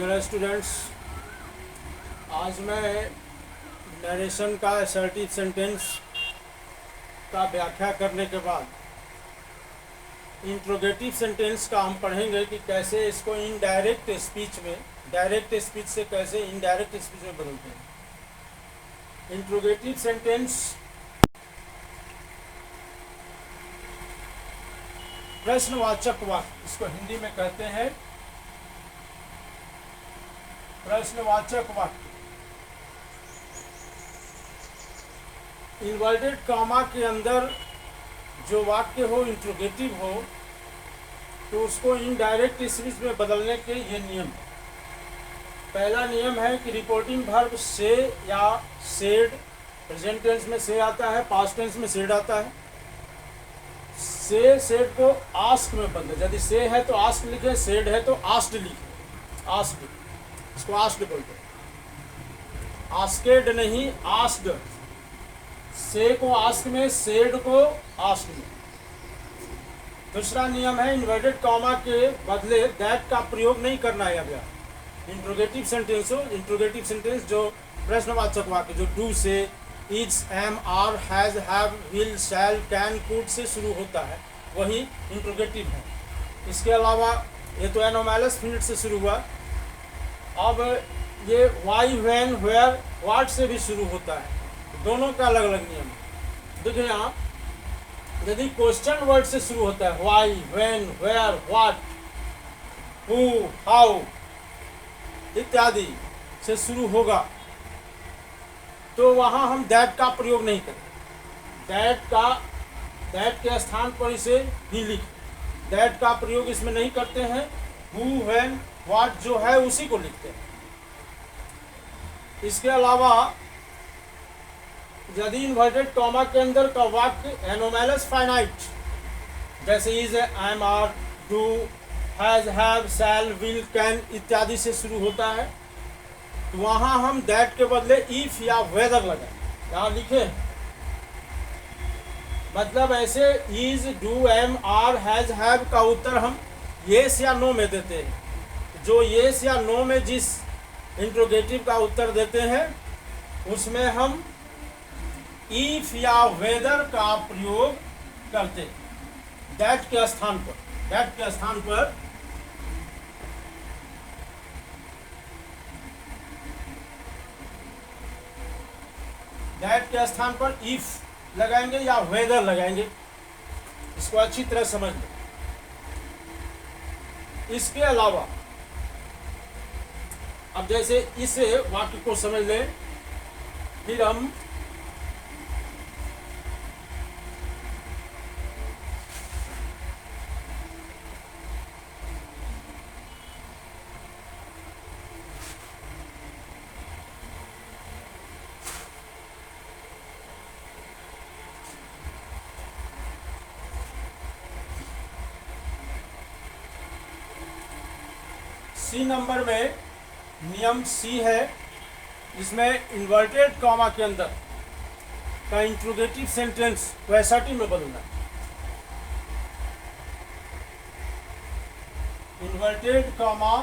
Dear students, आज मैं narration का असर्टिव सेंटेंस का व्याख्या करने के बाद इंट्रोगेटिव सेंटेंस का हम पढ़ेंगे कि कैसे इसको इनडायरेक्ट स्पीच में, डायरेक्ट स्पीच से कैसे इनडायरेक्ट स्पीच में बदलते हैं। इंट्रोगेटिव सेंटेंस प्रश्नवाचक वाक्य, इसको हिंदी में कहते हैं प्रश्नवाचक वाक्य। इन्वर्टेड कॉमा के अंदर जो वाक्य हो इंट्रोगेटिव हो तो उसको इनडायरेक्ट स्पीच में बदलने के ये नियम है। पहला नियम है कि रिपोर्टिंग वर्ब से या सेड, प्रेजेंट टेंस में से आता है, पास्ट टेंस में सेड आता है। से सेड को आस्क में बदले, यदि से है तो आस्क लिखे, सेड है तो आस्क्ड लिखे। आस्क्ड, इसको आस्क्ड बोलते हैं, आस्केड नहीं, आस्क्ड। से को आस्क में, सेड को आस्क्ड में। दूसरा नियम है इन्वर्टेड कॉमा के बदले दैट का प्रयोग नहीं करना है। अब इंट्रोगेटिव सेंटेंस हो, इंट्रोगेटिव सेंटेंस जो प्रश्नवाचक वाक्य जो डू से, is, am, are, has, have, will, shall, can, could से शुरू होता है वही इंट्रोगेटिव है। इसके अलावा ये तो एनोमैलस फिनिट से शुरू हुआ। अब ये वाई, व्हेन, वेयर, व्हाट से भी शुरू होता है। दोनों का अलग अलग नियम है। देखिए यहाँ यदि क्वेश्चन वर्ड से शुरू होता है, why, when, where, what, who, how इत्यादि से शुरू होगा तो वहाँ हम दैट का प्रयोग नहीं करें। दैट के स्थान पर इसे ही लिख, दैट का प्रयोग इसमें नहीं करते हैं। हु, व्हेन, व्हाट जो है उसी को लिखते हैं। इसके अलावा यदि इन्वर्टेड कॉमा के अंदर का वाक्य एनोमैलस फाइनाइट जैसे is, am, are, do, has, have, shall, will, can इत्यादि से शुरू होता है तो वहाँ हम दैट के बदले इफ या वेदर लगाएं। यहाँ लिखे मतलब ऐसे is, do, am, are, has, have का उत्तर हम येस या नो में देते हैं। जो येस या नो में जिस इंट्रोगेटिव का उत्तर देते हैं उसमें हम इफ या वेदर का प्रयोग करते हैं दैट के स्थान पर। दैट के स्थान पर इफ लगाएंगे या वेदर लगाएंगे। इसको अच्छी तरह समझ लें। इसके अलावा अब जैसे इस वाक्य को समझ लें, फिर हम सी नंबर में नियम सी है, जिसमें इन्वर्टेड कॉमा के अंदर का इंट्रोगेटिव सेंटेंस को असर्टिव में बदलना है। इन्वर्टेड कॉमा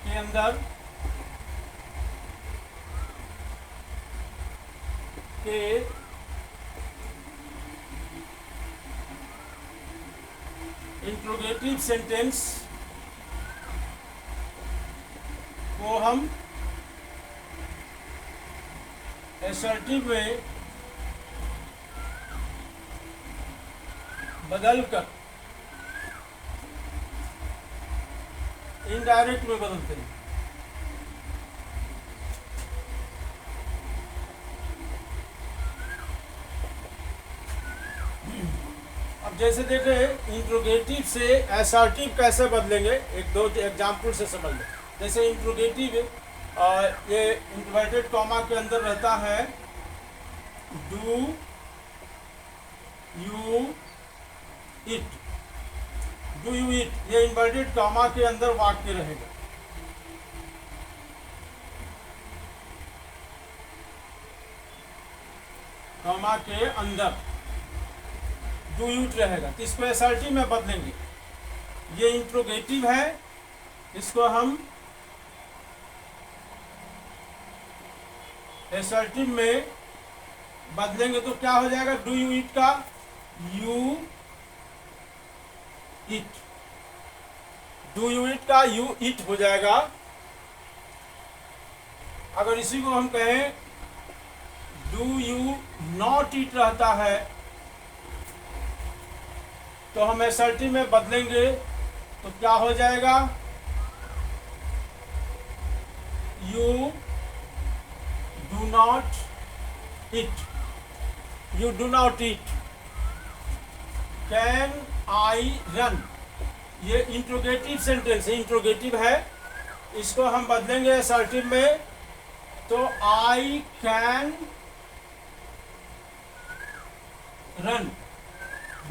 के अंदर के इंट्रोगेटिव सेंटेंस को हम असर्टिव में बदलकर इनडायरेक्ट में बदलते हैं। अब जैसे देखें इंट्रोगेटिव से असर्टिव कैसे बदलेंगे, एक दो एग्जाम्पल से समझ लें। जैसे इंट्रोगेटिव ये इन्वर्टेड कॉमा के अंदर रहता है, do you it, do you it, ये इन्वर्टेड कॉमा के अंदर वाक्य रहेगा। कॉमा के अंदर डू यू इट रहेगा तो इसको असर्टिव में बदलेंगे। ये इंट्रोगेटिव है इसको हम एसर्टिव में बदलेंगे तो क्या हो जाएगा, डू यू ईट का you eat, do you eat का यू ईट हो जाएगा। अगर इसी को हम कहें डू यू नॉट ईट रहता है तो हम एसर्टिव में बदलेंगे तो क्या हो जाएगा, you do not eat, you do not eat, can I run, ये इंट्रोगेटिव सेंटेंस है, इंट्रोगेटिव है, इसको हम बदलेंगे असर्टिव में तो आई कैन रन,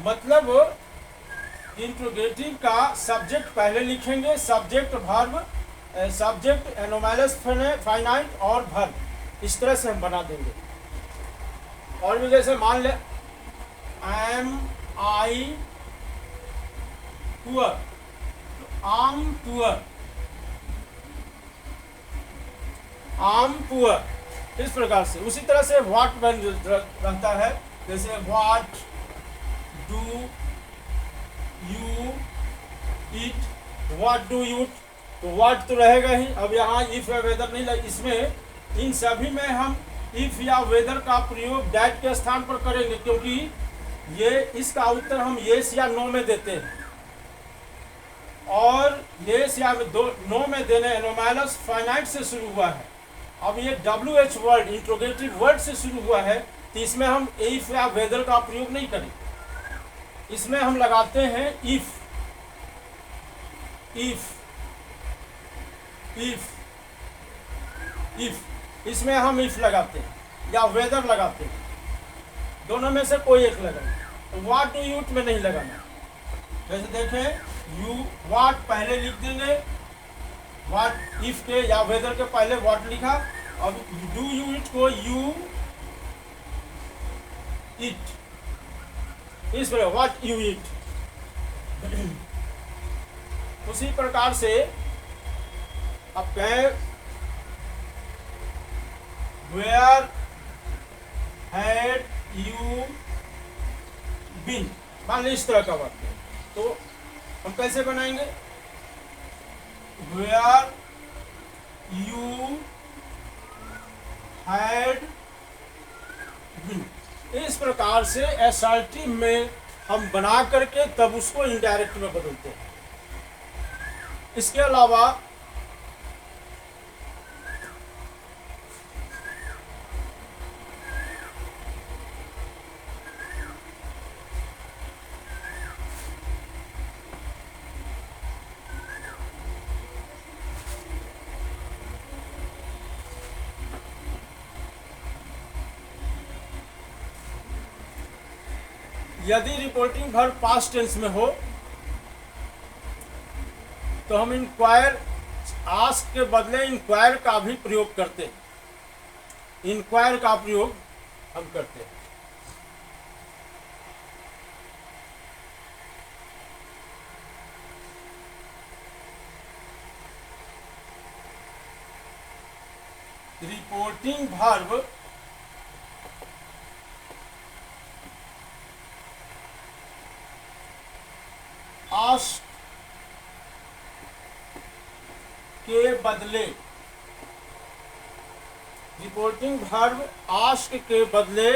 मतलब इंट्रोगेटिव का सब्जेक्ट पहले लिखेंगे, सब्जेक्ट वर्ब, सब्जेक्ट एनोमैलस फाइनाइट और वर्ब, इस तरह से हम बना देंगे। और भी जैसे मान ले एम आई पुअर, आम पुअर, आम पुअर, इस प्रकार से। उसी तरह से व्हाट बन रहता है, जैसे what do you eat, what do you, तो व्हाट तो रहेगा ही। अब यहाँ इफ या वेदर नहीं लगे, इसमें इन सभी में हम इफ या वेदर का प्रयोग दैट के स्थान पर करेंगे, क्योंकि ये इसका उत्तर हम येस या नो में देते हैं, और येस या नो में देने एनोमैलस फाइनाइट से शुरू हुआ है। अब ये WH वर्ड इंट्रोगेटिव वर्ड से शुरू हुआ है, तो इसमें हम इफ या वेदर का प्रयोग नहीं करें, इसमें हम लगाते हैं इफ, इफ, इफ, इफ, इसमें हम इफ लगाते हैं या वेदर लगाते हैं, दोनों में से कोई एक लगाना। तो व्हाट डू यूट में नहीं लगाना। जैसे देखें यू व्हाट पहले लिख देंगे, व्हाट इफ के या वेदर के पहले व्हाट लिखा, अब डू यू इट को यू इट, इस पर व्हाट यू इट। उसी प्रकार से अब कहें वेयर हैड यू बीन, मान ली इस तरह का वाक्य, तो हम कैसे बनाएंगे, वेयर यू हैड बीन, इस प्रकार से असर्टिव में हम बना करके तब उसको इनडायरेक्ट में बदलते हैं। इसके अलावा यदि रिपोर्टिंग वर्ब पास्ट टेंस में हो तो हम इंक्वायर, आस्क के बदले इंक्वायर का भी प्रयोग करते हैं, इंक्वायर का प्रयोग हम करते हैं। रिपोर्टिंग वर्ब आस्क के बदले, रिपोर्टिंग वर्ब आस्क के बदले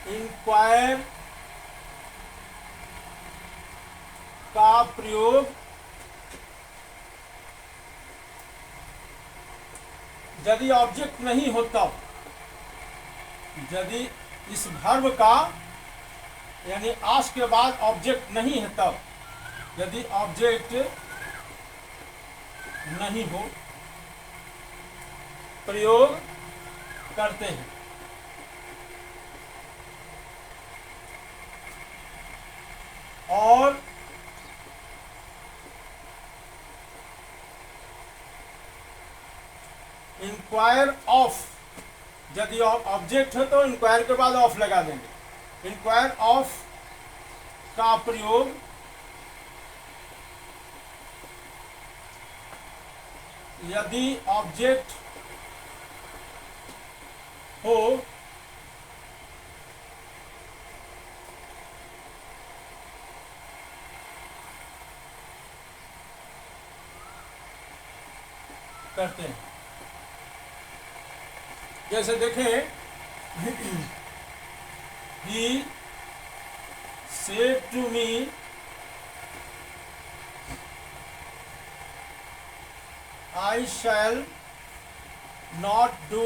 इंक्वायर का प्रयोग यदि ऑब्जेक्ट नहीं होता, यदि इस वर्ब का यानी आस्क के बाद ऑब्जेक्ट नहीं है तब, यदि ऑब्जेक्ट नहीं हो प्रयोग करते हैं। और इंक्वायर ऑफ, यदि ऑब्जेक्ट है तो इंक्वायर के बाद ऑफ लगा देंगे। इंक्वायर ऑफ का प्रयोग यदि ऑब्जेक्ट हो करते हैं। जैसे देखें, he said to me I shall not do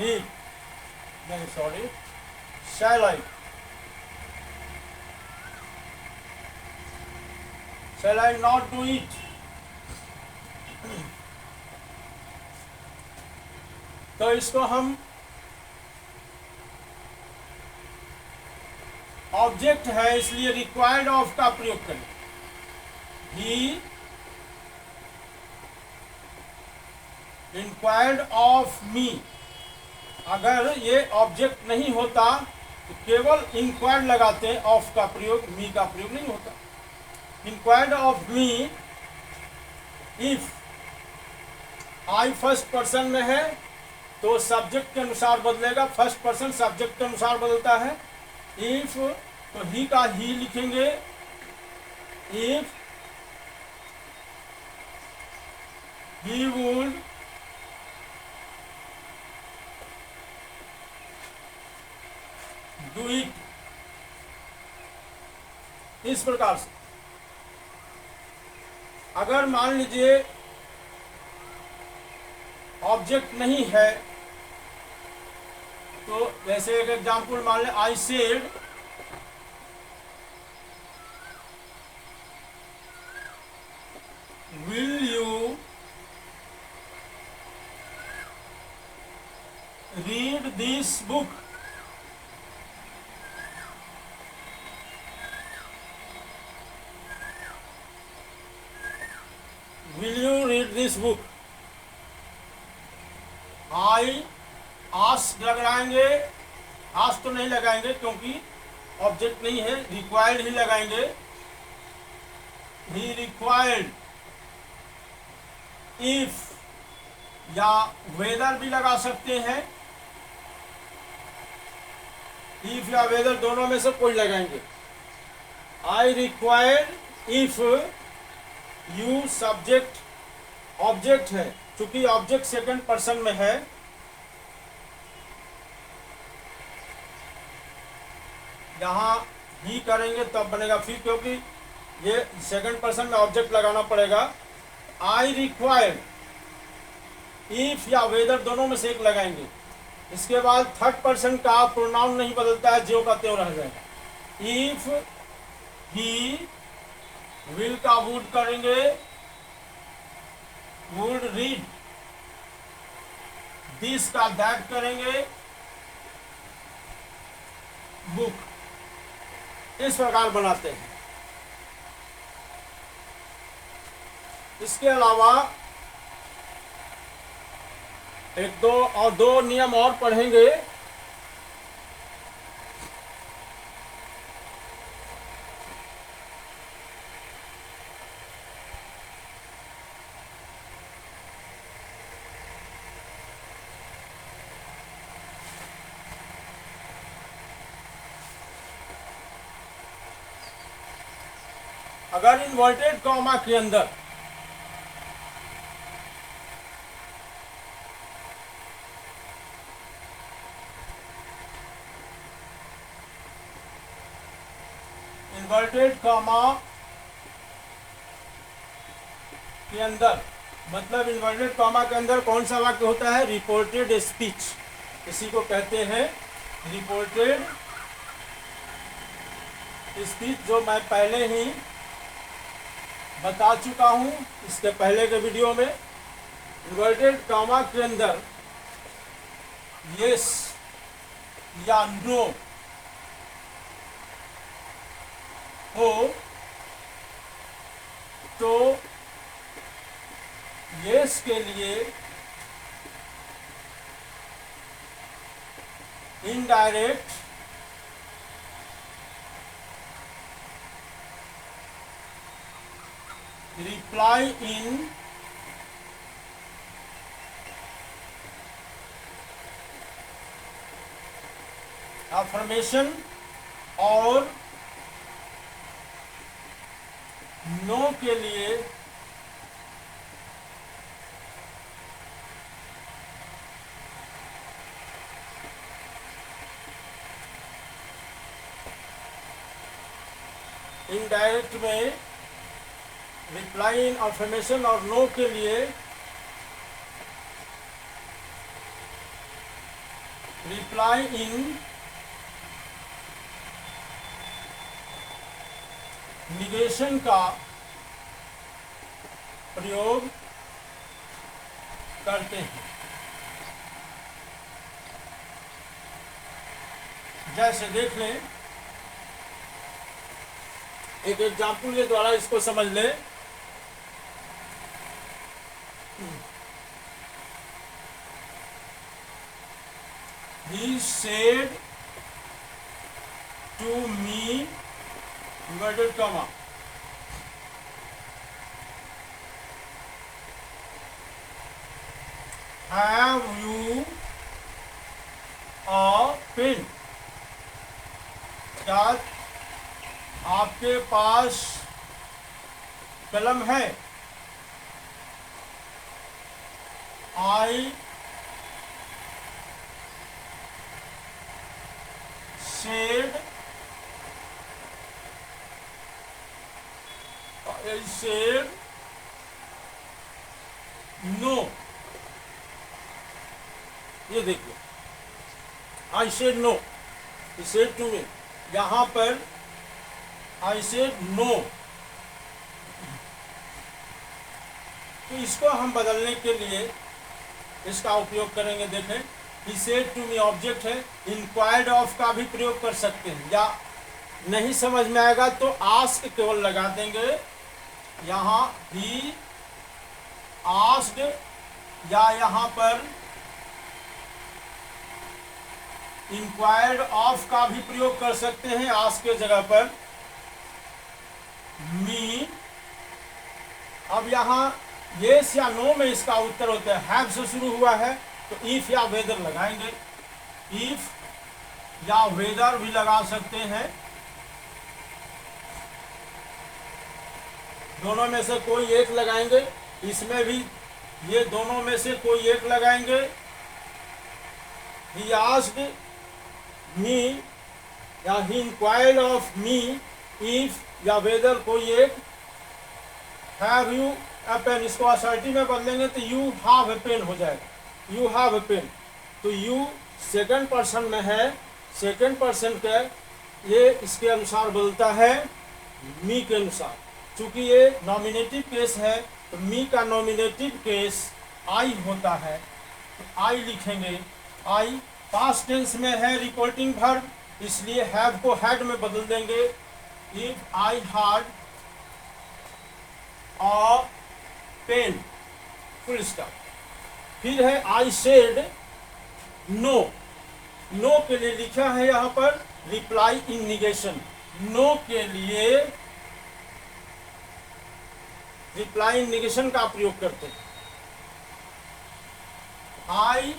it, नहीं sorry, shall I not do it। तो इसको हम ऑब्जेक्ट है इसलिए रिक्वायर्ड ऑफ का प्रयोग करें। ही इंक्वायर्ड ऑफ मी, अगर ये ऑब्जेक्ट नहीं होता तो केवल इंक्वायर्ड लगाते हैं, ऑफ का प्रयोग, मी का प्रयोग नहीं होता। Inquired of me if I first person में है तो सब्जेक्ट के अनुसार बदलेगा, फर्स्ट पर्सन सब्जेक्ट के अनुसार बदलता है। इफ तो ही का ही लिखेंगे, if he would do it, इस प्रकार से। अगर मान लीजिए ऑब्जेक्ट नहीं है तो जैसे एक एग्जाम्पल मान लें, I said will you read this book, will you read this book. I ask लगाएंगे, आस्क तो नहीं लगाएंगे क्योंकि ऑब्जेक्ट नहीं है, रिक्वायर्ड ही लगाएंगे। ही रिक्वायर्ड, इफ या वेदर भी लगा सकते हैं, इफ या वेदर दोनों में से कोई लगाएंगे। I required if you, subject object है, चूंकि ऑब्जेक्ट सेकंड पर्सन में है यहां ही करेंगे तब बनेगा फिर, क्योंकि ये सेकंड पर्सन में ऑब्जेक्ट लगाना पड़ेगा। आई रिक्वायर्ड, इफ या वेदर दोनों में से एक लगाएंगे। इसके बाद थर्ड पर्सन का प्रोनाउन नहीं बदलता है, ज्यों का त्यों रह जाएगा। इफ ही, विल का वुड करेंगे, वुड रीड, दिस का दैट करेंगे, बुक, इस प्रकार बनाते हैं। इसके अलावा एक दो नियम और पढ़ेंगे। अगर इन्वर्टेड कॉमा के अंदर इन्वर्टेड कॉमा के अंदर, मतलब इन्वर्टेड कॉमा के अंदर कौन सा वाक्य होता है? रिपोर्टेड स्पीच, इसी को कहते हैं रिपोर्टेड स्पीच, जो मैं पहले ही बता चुका हूं इसके पहले के वीडियो में। इन्वर्टेड कॉमा के अंदर यस या नो हो तो यस के लिए इनडायरेक्ट रिप्लाई इन अफर्मेशन और नो के लिए इनडायरेक्ट में रिप्लाई इन अफर्मेशन और नो के लिए रिप्लाई इन निगेशन का प्रयोग करते हैं। जैसे देख लें, एक एग्जाम्पल के द्वारा इसको समझ लें। He said to me, inverted comma, have you a pen? क्या आपके पास कलम है? I said no। ये देखिए, I said no, he said to me। यहाँ पर I said no, तो इसको हम बदलने के लिए इसका उपयोग करेंगे। देखें, he said to me object है, inquired of का भी प्रयोग कर सकते हैं, या नहीं समझ में आएगा तो ask केवल लगा देंगे। यहाँ he asked, या यहाँ पर inquired of का भी प्रयोग कर सकते हैं ask के जगह पर me। अब यहाँ yes या no में इसका उत्तर होता है have से शुरू हुआ है तो if या whether लगाएंगे। if या whether भी लगा सकते हैं, दोनों में से कोई एक लगाएंगे। इसमें भी ये दोनों में से कोई एक लगाएंगे। He asked me या he inquired of me if या whether कोई एक। have you a pen, इसको असर्टिव में बदलेंगे तो you have a pen हो जाएगा। you have a pen, तो you सेकंड पर्सन में है, सेकंड पर्सन का ये इसके अनुसार बोलता है मी के अनुसार। चूंकि ये नॉमिनेटिव केस है तो मी का नॉमिनेटिव केस आई होता है, तो आई लिखेंगे। आई पास्ट टेंस में है रिपोर्टिंग वर्ब, इसलिए हैव को हैड में बदल देंगे। If I had a pen, full stop. फिर है आई सेड नो, नो के लिए लिखा है यहाँ पर रिप्लाई इन निगेशन। नो के लिए रिप्लाई इन निगेशन का प्रयोग करते हैं। I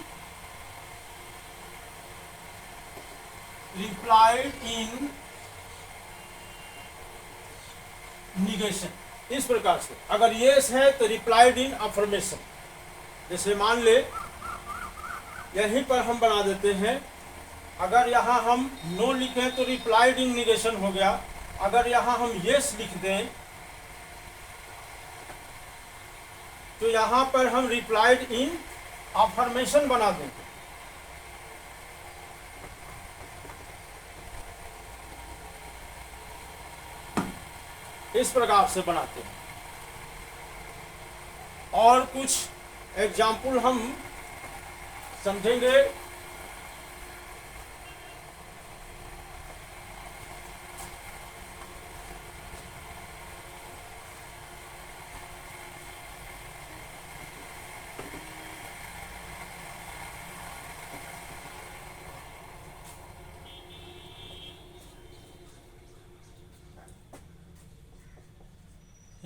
replied in negation. इस प्रकार से अगर यस है तो रिप्लाइड इन अफर्मेशन। जैसे मान ले यहीं पर हम बना देते हैं, अगर यहाँ हम नो लिखें तो रिप्लाइड इन निगेशन हो गया। अगर यहाँ हम यस लिख दें तो यहाँ पर हम रिप्लाइड इन अफर्मेशन बना देंगे। इस प्रकार से बनाते हैं। और कुछ एग्जाम्पल हम समझेंगे।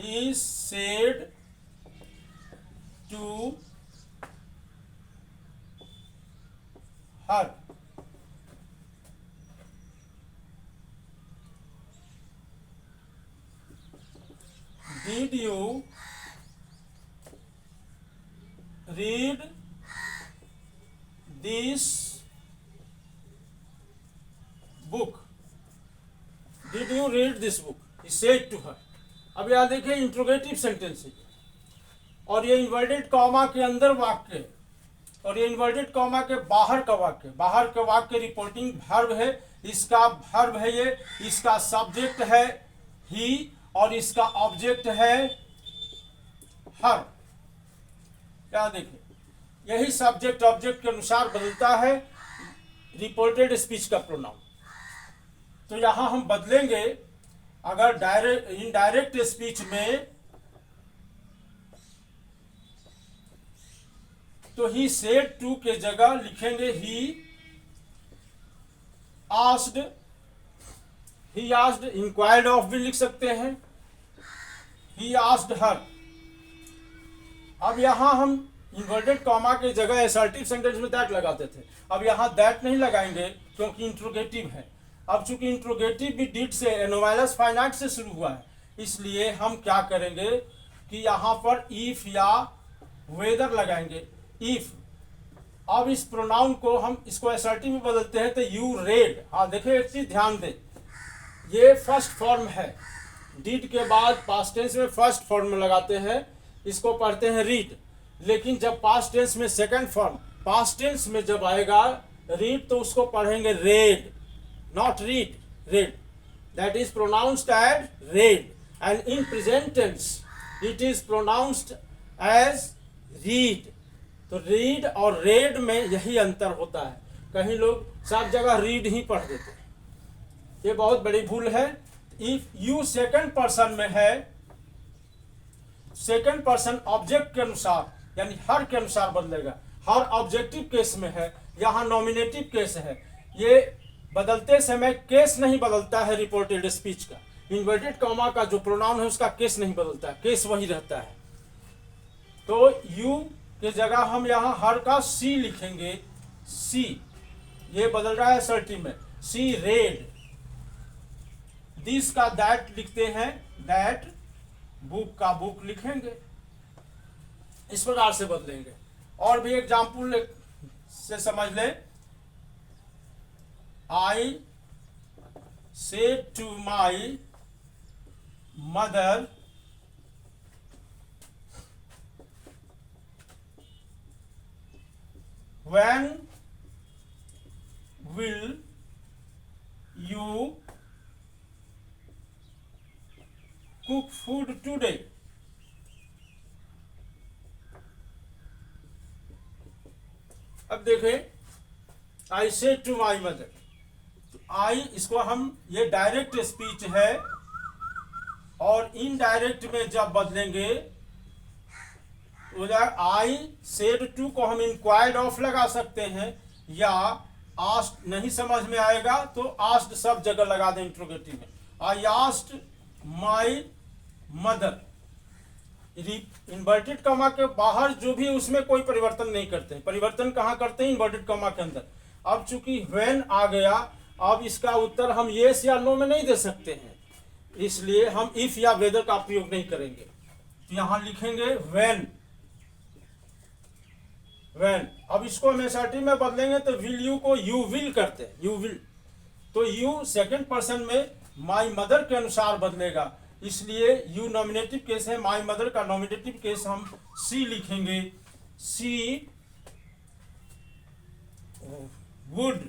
is said to her. Did you read this book? Did you read this book? He said to her. अब यहाँ देखिए इंट्रोगेटिव सेंटेंस है और ये इन्वर्टेड कॉमा के अंदर वाक्य है और ये इन्वर्टेड कॉमा के बाहर का वाक्य, बाहर का वाक्य रिपोर्टिंग वर्ब है, इसका वर्ब है ये, इसका सब्जेक्ट है ही और इसका ऑब्जेक्ट है हर। क्या देखिए यही सब्जेक्ट ऑब्जेक्ट के अनुसार बदलता है रिपोर्टेड स्पीच का प्रोनाउन। तो यहां हम बदलेंगे, अगर डायरेक्ट इनडायरेक्ट स्पीच में तो ही सेड टू के जगह लिखेंगे he asked, he asked, inquired of भी लिख सकते हैं, ही आस्क्ड हर। अब यहां हम इन्वर्टेड कॉमा की जगह असर्टिव सेंटेंस में दैट लगाते थे, अब यहां दैट नहीं लगाएंगे क्योंकि इंट्रोगेटिव है। अब चूंकि इंट्रोगेटिव भी डिड से एनोवाइलस फाइनाइट से शुरू हुआ है, इसलिए हम क्या करेंगे कि यहां पर इफ या वेदर लगाएंगे। इफ, अब इस प्रोनाउन को हम इसको असर्टिव में बदलते हैं तो यू रेड। हाँ देखिए एक चीज ध्यान दें, ये फर्स्ट फॉर्म है, डिड के बाद पास्ट टेंस में फर्स्ट फॉर्म में लगाते हैं, इसको पढ़ते हैं रीड। लेकिन जब पास्ट टेंस में सेकंड फॉर्म, पास्ट टेंस में जब आएगा रीड तो उसको पढ़ेंगे red, not read, red. That is pronounced as red and in present tense it is pronounced as read. तो रीड और रेड में यही अंतर होता है, कहीं लोग सब जगह रीड ही पढ़ देते हैं, ये बहुत बड़ी भूल है। इफ यू सेकंड पर्सन में है, सेकंड पर्सन ऑब्जेक्ट के अनुसार यानी हर के अनुसार बदलेगा, हर ऑब्जेक्टिव केस में है, यहाँ नॉमिनेटिव केस है। ये बदलते समय केस नहीं बदलता है रिपोर्टेड स्पीच का, इन्वर्टेड कॉमा का जो प्रोनाउन है उसका केस नहीं बदलता है, केस वही रहता है। तो यू की जगह हम यहाँ हर का सी लिखेंगे, सी, ये बदल रहा है असर्टिव में, सी रेड। दिस का दैट लिखते हैं, दैट, बुक का बुक लिखेंगे, इस प्रकार से बदलेंगे। और भी एग्जाम्पल से समझ लें, I said to my mother when will you cook food today? अब देखें, I said to my mother, I इसको हम, ये डायरेक्ट स्पीच है और इनडायरेक्ट में जब बदलेंगे आई सेड टू को हम इंक्वायर्ड ऑफ लगा सकते हैं, या आस्क्ड नहीं समझ में आएगा तो आस्क्ड सब जगह लगा दें इंट्रोगेटिव में। I asked my mother. Inverted comma के बाहर जो भी उसमें कोई परिवर्तन नहीं करते हैं, परिवर्तन कहाँ करते हैं? इन्वर्टेड कॉमा के अंदर। अब चूंकि व्हेन आ गया, अब इसका उत्तर हम येस या नो में नहीं दे सकते हैं, इसलिए हम इफ या वेदर का प्रयोग नहीं करेंगे। यहां लिखेंगे व्हेन, व्हेन। अब इसको हम एसर्टिव में बदलेंगे तो विल यू को यू विल करते हैं, यू विल। तो यू सेकंड पर्सन में माई मदर के अनुसार बदलेगा, इसलिए यू नॉमिनेटिव केस है, माई मदर का नॉमिनेटिव केस हम सी लिखेंगे, she would,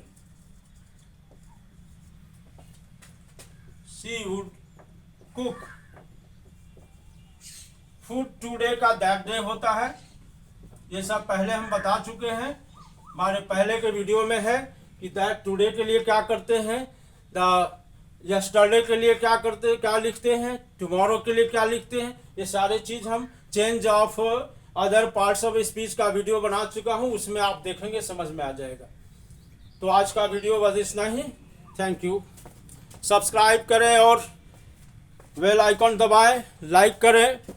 she would cook food today का दैट डे होता है। ये सब पहले हम बता चुके हैं, हमारे पहले के वीडियो में है कि दैट टुडे के लिए क्या करते हैं, द यस्टरडे के लिए क्या करते हैं, क्या लिखते हैं, टुमारो के लिए क्या लिखते हैं। ये सारे चीज़ हम change of other parts of speech का वीडियो बना चुका हूँ, उसमें आप देखेंगे, समझ में आ जाएगा। तो आज का वीडियो बस इतना ही। Thank you. सब्सक्राइब करें और बेल आइकॉन दबाएं, लाइक करें